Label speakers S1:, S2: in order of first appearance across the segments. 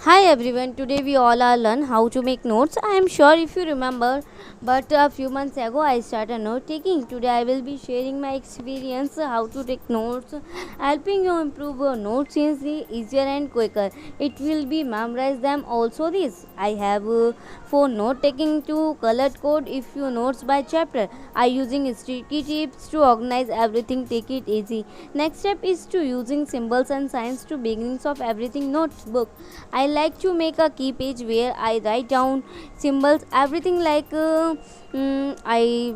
S1: Hi everyone, today we all are learn how to make notes. I am sure if you remember, but a few months ago I started note taking. Today I will be sharing my experience how to take notes, helping you improve your notes easier and quicker. It will be memorize them also this. I have for note taking to colored code if you notes by chapter. I using sticky tips to organize everything, take it easy. Next step is to using symbols and signs to beginnings of everything notebook. I like to make a key page where I write down symbols, everything I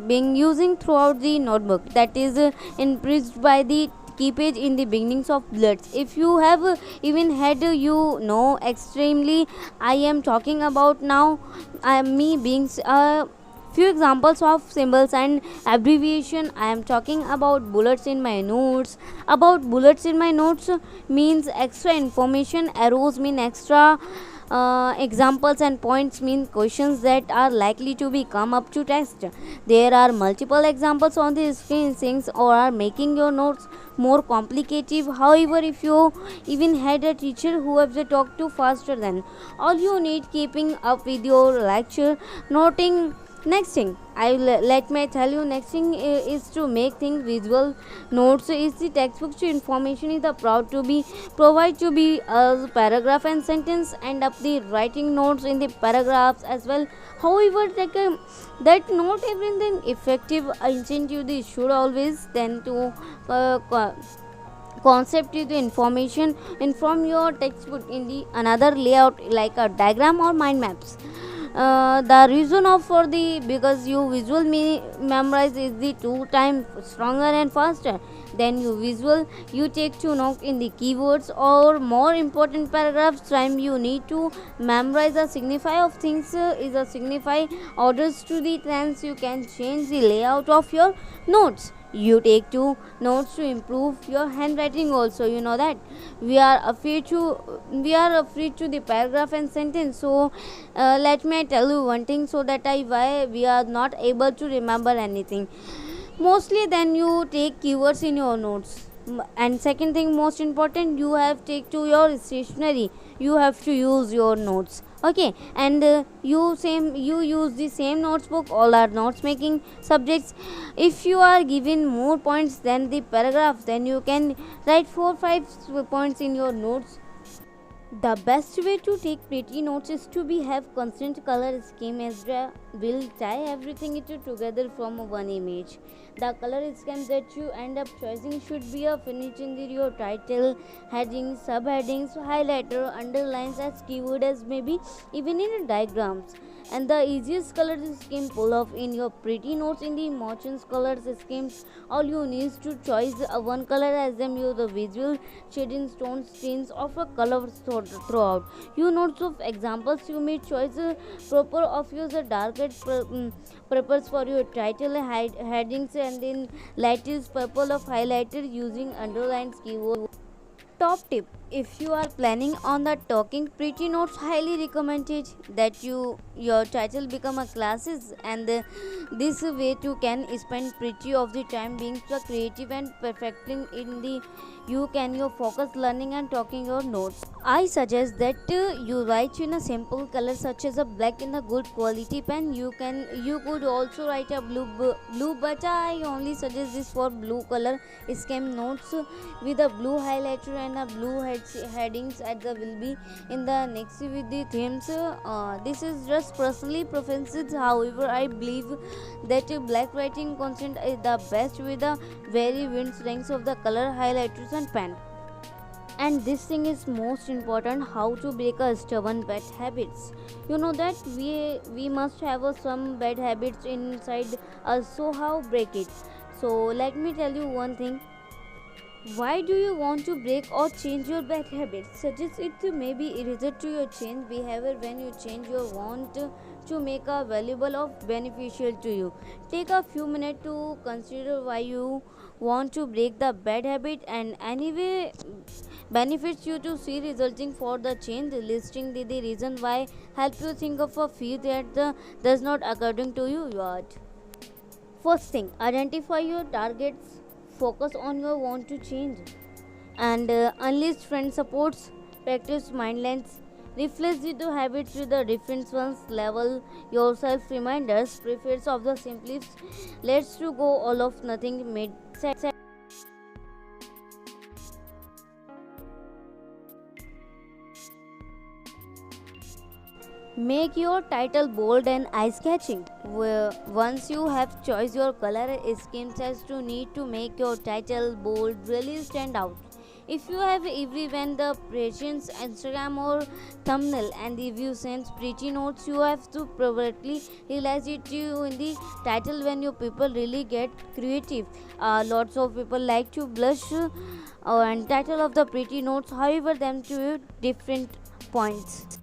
S1: been using throughout the notebook. That is increased by the key page in the beginnings of bloods. If you have even had extremely I am talking about now. I am me being few examples of symbols and abbreviation. I am talking about bullets in my notes. About bullets in my notes means extra information, arrows mean extra examples, and points mean questions that are likely to be come up to test. There are multiple examples on the screen things or are making your notes more complicated. However, if you even had a teacher who has to talk too faster, then all you need keeping up with your lecture noting. Next thing let me tell you, next thing is to make things visual. Notes is the textbook to information is the proud to be provide to be a paragraph and sentence and up the writing notes in the paragraphs as well. However, that not everything effective incentive they should always then to concept is the information inform your textbook in the another layout like a diagram or mind maps. The reason of for the because you visual memorize is the 2 times stronger and faster than you visual. You take to note in the keywords or more important paragraphs. Time you need to memorize the signify of things is a signify orders to the trends. You can change the layout of your notes. You take two notes to improve your handwriting also. You know that we are afraid to the paragraph and sentence. So let me tell you one thing so that I why we are not able to remember anything mostly. Then you take keywords in your notes. And second thing most important, you have take to your stationery. You have to use your notes, okay? And you use the same notebook. All are notes making subjects. If you are given more points than the paragraph, then you can write 4 5 points in your notes. The best way to take pretty notes is to be have constant color scheme. Ezra will tie everything into together from one image. The color scheme that you end up choosing should be a finish in your title, headings, subheadings, highlighter, underlines as keyword as maybe even in diagrams. And the easiest color scheme pull off in your pretty notes in the emotions color schemes. All you need to choose one color as them use the visual shading stones stains of a color throughout. You notes of examples you may choose proper of use a darker purpose for your title headings and then lightest purple of highlighter using underlined keyword. Top tip: if you are planning on the talking pretty notes, highly recommended that your title become a classes, and this way you can spend pretty of the time being so creative and perfecting in the you can your focus learning and talking your notes. I suggest that you write in a simple color such as a black in a good quality pen. You could also write a blue, but I only suggest this for blue color scheme notes with a blue highlighter and a blue headings at the will be in the next with the themes. This is just personally preferences. However, I believe that black writing content is the best with the very wind strengths of the color highlighters and pen. And this thing is most important, how to break a stubborn bad habits. You know that we must have some bad habits inside us, so how break it? So let me tell you one thing. Why do you want to break or change your bad habits? Suggest it may be related to your change behavior. When you change your want to make a valuable or beneficial to you. Take a few minutes to consider why you want to break the bad habit and anyway benefits you to see resulting for the change. Listing the reason why help you think of a few that does not according to you yet. First thing, identify your targets, focus on your want to change, and unlist friend supports, practice mindless Replace the two habits with the different ones. Level yourself reminders. Prefers of the simplest. Let's to go all of nothing made set. Make your title bold and eye-catching. Once you have choice your color scheme says to need to make your title bold really stand out. If you have everyone the presence Instagram or thumbnail and if you send pretty notes you have to probably realize it you in the title when your people really get creative. Lots of people like to blush and title of the pretty notes however them to different points.